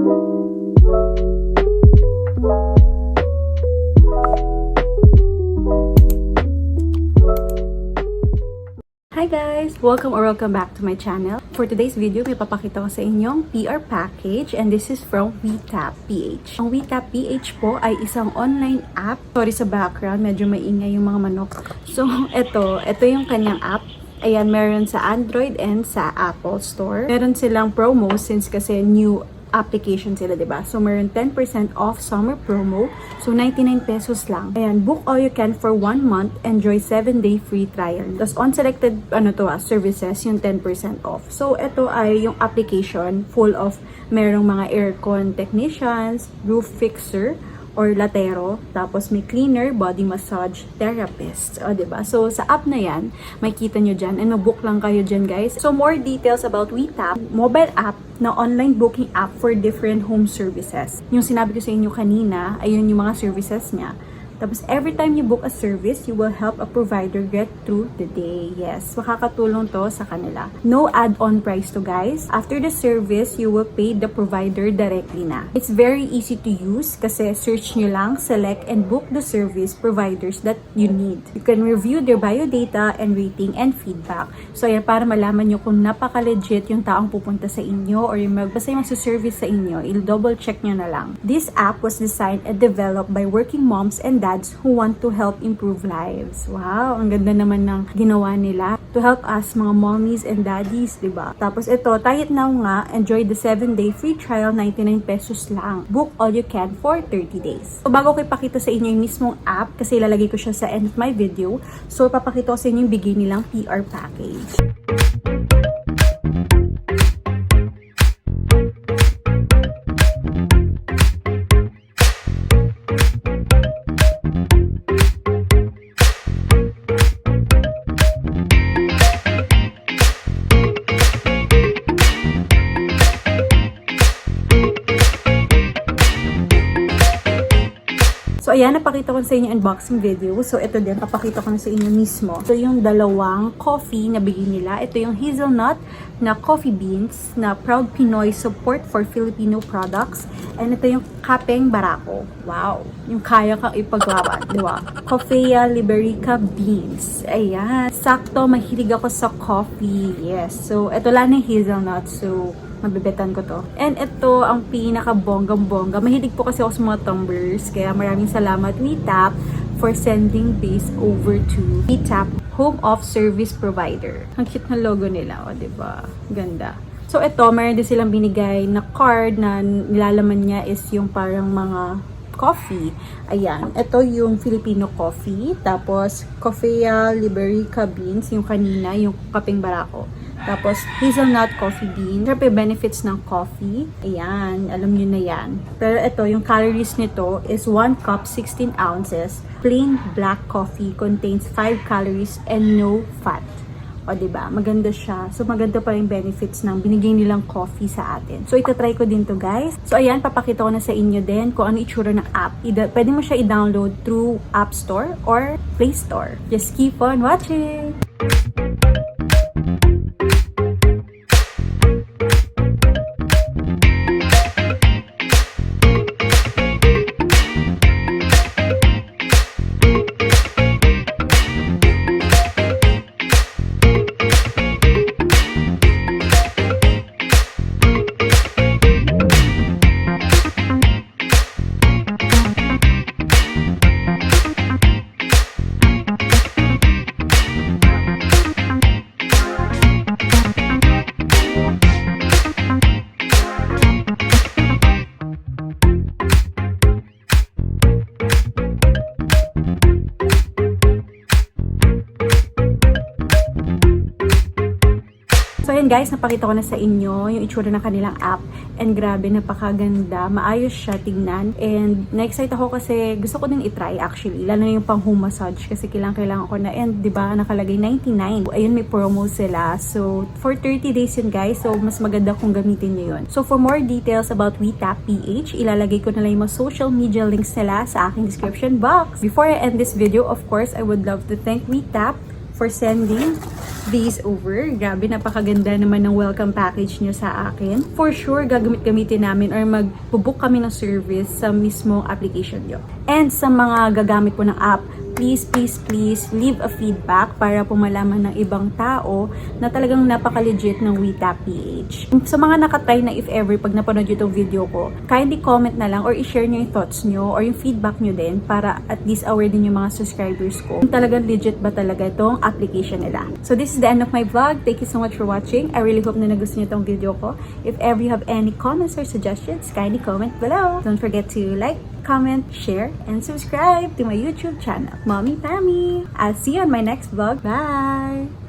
Hi guys! Welcome back to my channel. For today's video, may papakita ko sa inyong PR package and this is from WeTap PH. Ang WeTap PH po ay isang online app. Sorry sa background, medyo maingay yung mga manok. So, ito yung kanyang app. Ayan, meron sa Android and sa Apple Store. Meron silang promo since kasi new application sila, diba? So, meron 10% off summer promo. So, 99 pesos lang. Ayan, book all you can for 1 month. Enjoy 7-day free trial. Tapos, on selected, services, yung 10% off. So, ito ay yung application full of merong mga aircon technicians, roof fixer, or latero, tapos may cleaner, body massage, therapist. O, diba? So, sa app na yan, makikita nyo dyan, and mabook lang kayo dyan, guys. So, more details about WeTap, mobile app na online booking app for different home services. Yung sinabi ko sa inyo kanina, ayun yung mga services niya. Tapos, every time you book a service, you will help a provider get through the day. Yes, makakatulong to sa kanila. No add-on price to, guys. After the service, you will pay the provider directly na. It's very easy to use kasi search nyo lang, select, and book the service providers that you need. You can review their biodata and rating and feedback. So, yan, para malaman nyo kung napaka-legit yung taong pupunta sa inyo or yung basta yung magsuservice sa inyo, double check nyo na lang. This app was designed and developed by working moms and dads who want to help improve lives. Wow, ang ganda naman ng ginawa nila to help us mga mommies and daddies, diba? Tapos ito, Try It Now nga, enjoy the 7-day free trial, 99 pesos lang. Book all you can for 30 days. So, bago ko ipakita sa inyo yung mismong app, kasi ilalagay ko siya sa end of my video, so papakita ko sa inyo yung bigay nilang PR package. So, ayan, napakita ko sa inyo unboxing video. So, ito din, papakita ko na sa inyo mismo. So, yung dalawang coffee na bigay nila. Ito yung hazelnut na coffee beans na Proud Pinoy Support for Filipino Products. And ito yung kapeng barako. Wow! Yung kaya kang ipaglaban, di ba? Coffea Liberica Beans. Ayan. Sakto, mahilig ako sa coffee. Yes. So, ito lang yung hazelnut. So, mabibetan ko to. And ito ang pinaka-bonggang-bongga. Mahilig po kasi ako sa mga tumblers. Kaya maraming salamat WeTap for sending this over to WeTap Home of Service Provider. Ang cute na logo nila, o, diba? Ganda. So ito, mayroon din silang binigay na card na nilalaman niya is yung parang mga coffee. Ayan. Ito yung Filipino coffee. Tapos, Coffea Liberica Beans. Yung kanina, yung kapeng barako. Tapos, hazelnut coffee bean. Siyempre, benefits ng coffee. Ayan, alam nyo na yan. Pero ito, yung calories nito is 1 cup, 16 ounces. Plain black coffee contains 5 calories and no fat. O, diba? Maganda siya. So, maganda pa rin benefits ng binigay nilang coffee sa atin. So, itatry ko din to, guys. So, ayan, papakita ko na sa inyo din kung ano itsura ng app. Pwede mo siya i-download through App Store or Play Store. Just keep on watching! So, ayan guys, napakita ko na sa inyo yung itsura ng kanilang app. And grabe, napakaganda. Maayos siya tingnan. And na-excite ako kasi gusto ko din itry actually. Lalo na yung pang home massage kasi kailangan ko na. And diba, nakalagay 99. Ayun, may promo sila. So, for 30 days yun guys. So, mas maganda kung gamitin nyo yun. So, for more details about WeTap PH, ilalagay ko na lang yung mga social media links nila sa aking description box. Before I end this video, of course, I would love to thank WeTap for sending this over. Grabe, napakaganda naman ng welcome package nyo sa akin. For sure, gagamitin namin or magbubook kami ng service sa mismong application nyo. And sa mga gagamit po ng app, please leave a feedback para po malaman ng ibang tao na talagang napaka-legit ng WeTap PH. Sa mga nakatry na if ever pag napanood yung video ko, kindly comment na lang or i-share nyo yung thoughts nyo or yung feedback nyo din para at least aware din yung mga subscribers ko kung talagang legit ba talaga itong application nila. So this is the end of my vlog. Thank you so much for watching. I really hope na nagustuhan nyo itong video ko. If ever you have any comments or suggestions, kindly comment below. Don't forget to like, comment, share, and subscribe to my YouTube channel, Mommy Pammy. I'll see you on my next vlog. Bye!